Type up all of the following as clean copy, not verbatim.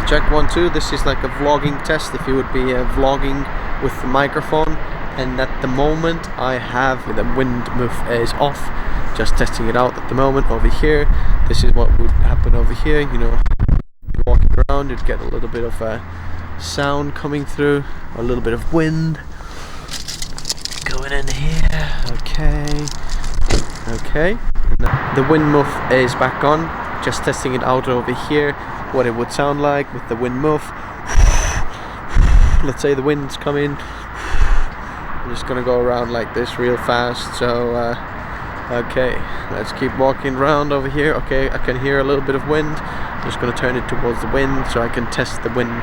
Check 1 2. This is like a vlogging test if you would be vlogging with the microphone, and at the moment I have the wind muff is off, just testing it out at the moment over here. This is what would happen over here, you know, walking around you'd get a little bit of sound coming through, a little bit of wind going in here. Okay, and the wind muff is back on, just testing it out over here, what it would sound like with the wind muff. Let's say the wind's coming, I'm just gonna go around like this real fast. So okay, let's keep walking around over here. Okay, I can hear a little bit of wind. I'm just gonna turn it towards the wind so I can test the wind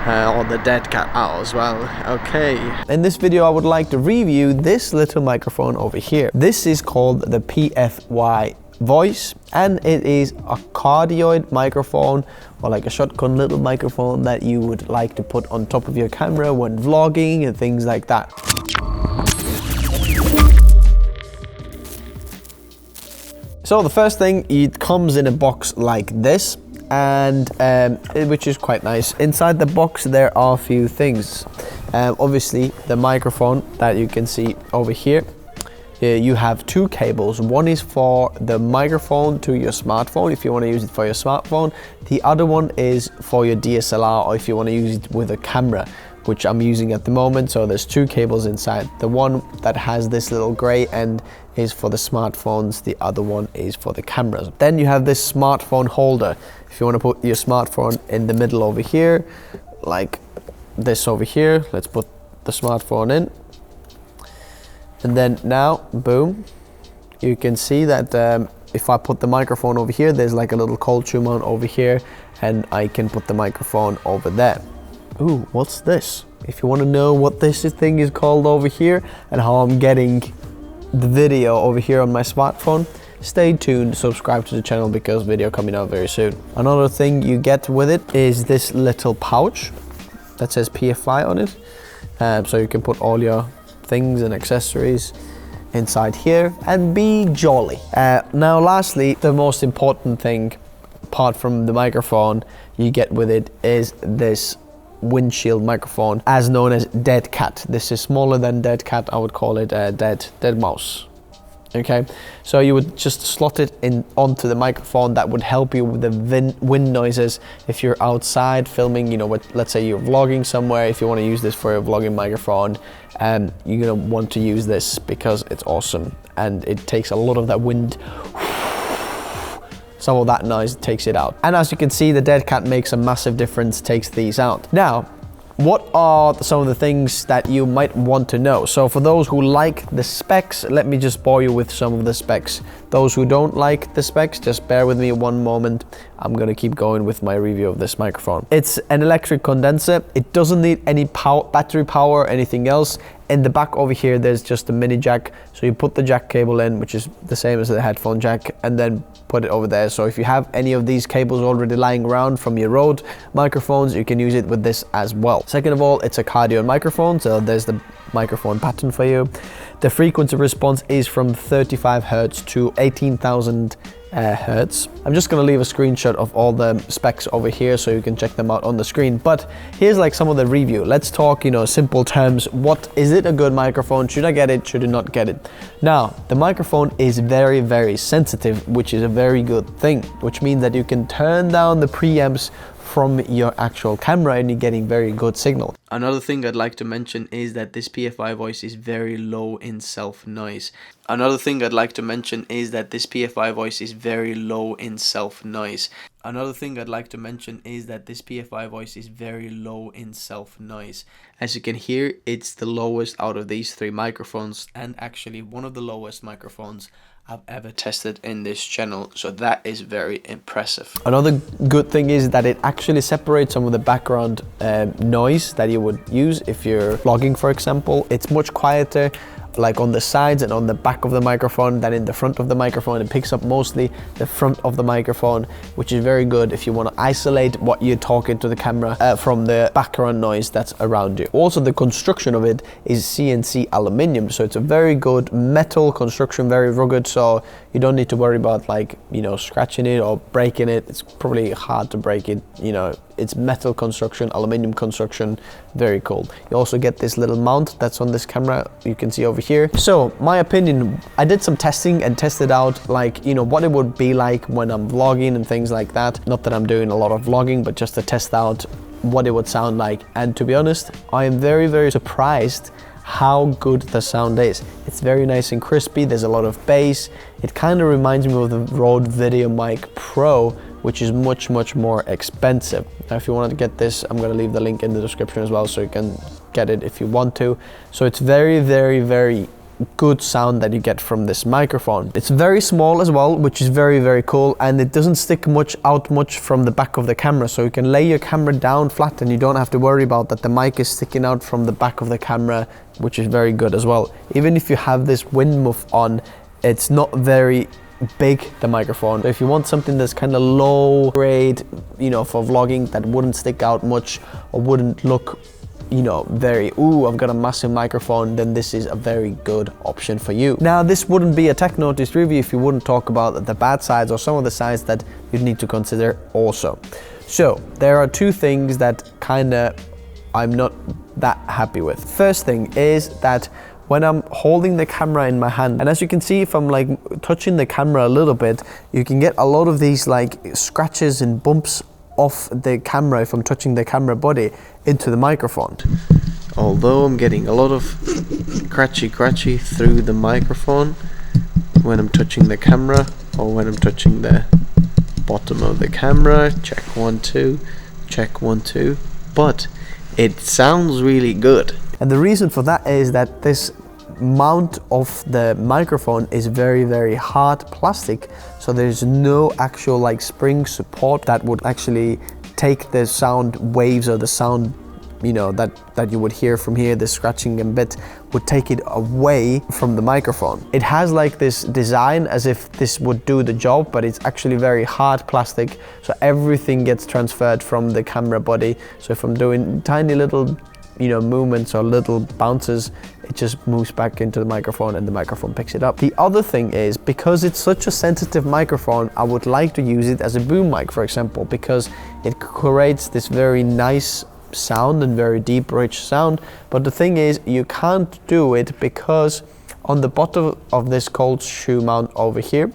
on the dead cat out as well. Okay, in this video I would like to review this little microphone over here. This is called the PFY Voice, and it is a cardioid microphone, or like a shotgun little microphone that you would like to put on top of your camera when vlogging and things like that. So the first thing, it comes in a box like this, and which is quite nice. Inside the box there are a few things. Obviously the microphone that you can see over here. You have two cables. One is for the microphone to your smartphone if you want to use it for your smartphone. The other one is for your DSLR, or if you want to use it with a camera, which I'm using at the moment. So there's two cables inside. The one that has this little gray end is for the smartphones, the other one is for the cameras. Then you have this smartphone holder. If you want to put your smartphone in the middle over here, like this over here, let's put the smartphone in. And then now, boom, you can see that if I put the microphone over here, there's like a little cold shoe mount over here, and I can put the microphone over there. Ooh, what's this? If you want to know what this thing is called over here and how I'm getting the video over here on my smartphone, stay tuned, subscribe to the channel because video coming out very soon. Another thing you get with it is this little pouch that says PFY on it, so you can put all your things and accessories inside here and be jolly. Now lastly, the most important thing apart from the microphone you get with it is this windshield microphone, as known as dead cat. This is smaller than dead cat. I would call it a dead mouse. Okay, so you would just slot it in onto the microphone. That would help you with the wind noises if you're outside filming, you know, let's say you're vlogging somewhere. If you want to use this for your vlogging microphone, you're gonna want to use this because it's awesome and it takes a lot of that wind. Some of that noise takes it out. And as you can see, the dead cat makes a massive difference, takes these out. Now, what are some of the things that you might want to know? So for those who like the specs, let me just bore you with some of the specs. Those who don't like the specs, just bear with me one moment. I'm gonna keep going with my review of this microphone. It's an electric condenser. It doesn't need any battery power or anything else. In the back over here, there's just a mini jack. So you put the jack cable in, which is the same as the headphone jack, and then put it over there. So if you have any of these cables already lying around from your Rode microphones, you can use it with this as well. Second of all, it's a cardioid microphone, so there's the microphone pattern for you. The frequency response is from 35 Hertz to 18,000 Hertz. I'm just gonna leave a screenshot of all the specs over here so you can check them out on the screen. But here's like some of the review. Let's talk, you know, simple terms. What is it? A good microphone? Should I get it? Should I not get it? Now, the microphone is very, very sensitive, which is a very good thing, which means that you can turn down the preamps from your actual camera and you're getting very good signal. Another thing I'd like to mention is that this PFY Voice is very low in self noise. Another thing I'd like to mention is that this PFY Voice is very low in self noise. Another thing I'd like to mention is that this PFY Voice is very low in self noise. As you can hear, it's the lowest out of these three microphones, and actually one of the lowest microphones I've ever tested in this channel, so that is very impressive. Another good thing is that it actually separates some of the background noise that you would use if you're vlogging, for example. It's much quieter like on the sides and on the back of the microphone than in the front of the microphone. It picks up mostly the front of the microphone, which is very good if you want to isolate what you're talking to the camera from the background noise that's around you. Also, the construction of it is CNC aluminum, so it's a very good metal construction, very rugged, so you don't need to worry about, like, you know, scratching it or breaking it. It's probably hard to break it, you know, it's metal construction, aluminum construction, very cool. You also get this little mount that's on this camera, you can see over here. So my opinion, I did some testing and tested out like, you know, what it would be like when I'm vlogging and things like that. Not that I'm doing a lot of vlogging, but just to test out what it would sound like. And to be honest, I am very, very surprised how good the sound is. It's very nice and crispy, there's a lot of bass. It kind of reminds me of the Rode VideoMic Pro, which is much more expensive. Now if you want to get this, I'm going to leave the link in the description as well, so you can get it if you want to. So it's very good sound that you get from this microphone. It's very small as well, which is very cool, and it doesn't stick out much from the back of the camera, so you can lay your camera down flat and you don't have to worry about that the mic is sticking out from the back of the camera, which is very good as well. Even if you have this wind muff on, it's not very big, the microphone. So if you want something that's kind of low grade, you know, for vlogging, that wouldn't stick out much or wouldn't look, you know, very, ooh, I've got a massive microphone, then this is a very good option for you. Now, this wouldn't be a tech notice review if you wouldn't talk about the bad sides or some of the sides that you'd need to consider also. So there are two things that I'm not that happy with. First thing is that when I'm holding the camera in my hand, and as you can see, if I'm like touching the camera a little bit, you can get a lot of these like scratches and bumps off the camera if I'm touching the camera body into the microphone. Although I'm getting a lot of scratchy through the microphone when I'm touching the camera or when I'm touching the bottom of the camera. Check 1 2, check 1 2, but it sounds really good. And the reason for that is that this mount of the microphone is very hard plastic, so there's no actual like spring support that would actually take the sound waves or the sound, you know, that you would hear from here, the scratching and bit would take it away from the microphone. It has like this design as if this would do the job, but it's actually very hard plastic, so everything gets transferred from the camera body. So if I'm doing tiny little, you know, movements or little bounces, it just moves back into the microphone and the microphone picks it up. The other thing is, because it's such a sensitive microphone, I would like to use it as a boom mic, for example, because it creates this very nice sound and very deep, rich sound. But the thing is, you can't do it because on the bottom of this cold shoe mount over here,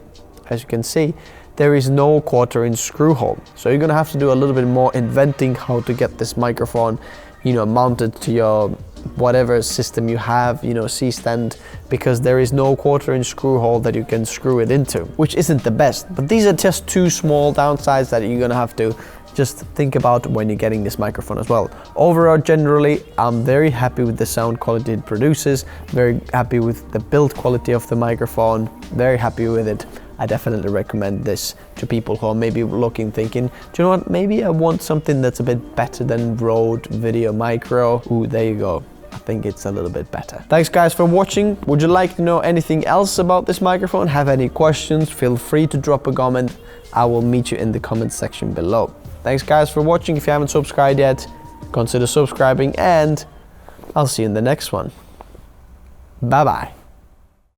as you can see, there is no 1/4-inch screw hole. So you're gonna have to do a little bit more inventing how to get this microphone, you know, mounted to your whatever system you have, you know, C-stand, because there is no 1/4-inch screw hole that you can screw it into, which isn't the best. But these are just two small downsides that you're gonna have to just think about when you're getting this microphone as well. Overall, generally, I'm very happy with the sound quality it produces, very happy with the build quality of the microphone, very happy with it. I definitely recommend this to people who are maybe looking, thinking, do you know what, maybe I want something that's a bit better than Rode VideoMic Micro. Ooh, there you go. I think it's a little bit better. Thanks guys for watching. Would you like to know anything else about this microphone? Have any questions? Feel free to drop a comment. I will meet you in the comment section below. Thanks guys for watching. If you haven't subscribed yet, consider subscribing, and I'll see you in the next one. Bye bye.